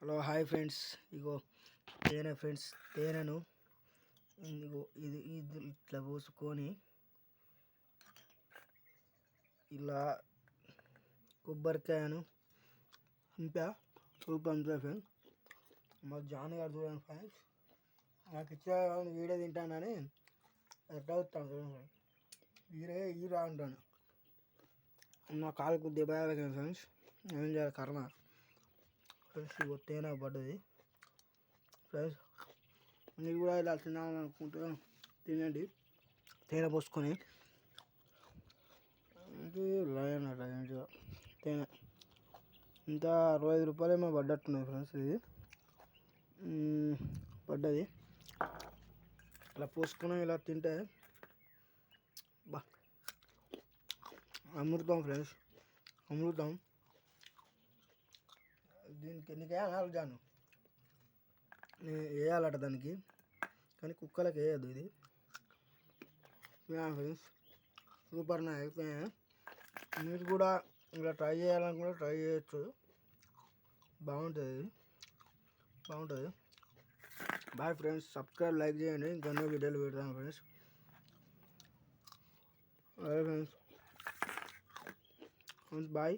Hello hi friends. ఇగో తేనె friends. తేనెను ఇగో ఇది ఇది ఇట్లా పోసుకొని ఇలా కొబ్బరికాయను ఇంపా చూపంతా ఫ్రెండ్స్. మా జాన్ గారు చూడండి ఫ్రెండ్స్, నాకు ఇచ్చే వీడియో తింటానని ఎట్లా వస్తాను చూడండి. హీరో అంటాను. నా కాలుకు దెబ్బ ఫ్రెండ్స్. ఏం చేయాలి కర్మ ఫ్రెండ్స్. ఇగో తేనె పడ్డది ఫ్రెండ్స్. మీరు కూడా ఇలా తినాలనుకుంటే తినండి. తేనె పోసుకొని తేనె ఇంత 65 రూపాయలు ఏమో పడ్డట్టున్నాయి ఫ్రెండ్స్. ఇది పడ్డది. ఇలా పోసుకొని ఇలా తింటే బా అమృతం ఫ్రెండ్స్, అమృతం. దీనికి ఎన్నికే జాను వేయాలట దానికి, కానీ కుక్కలకి వేయద్దు. ఇది ఫ్రెండ్స్ సూపర్ అయిపోయాయి. మీరు కూడా ఇలా ట్రై చేయాలనుకుంటే ట్రై చేయొచ్చు. బాగుంటుంది. Bye friends. సబ్స్క్రైబ్ లైక్ చేయండి. ఇంకొన్ని వీడియోలు పెడతాను ఫ్రెండ్స్. Bye friends. బాయ్.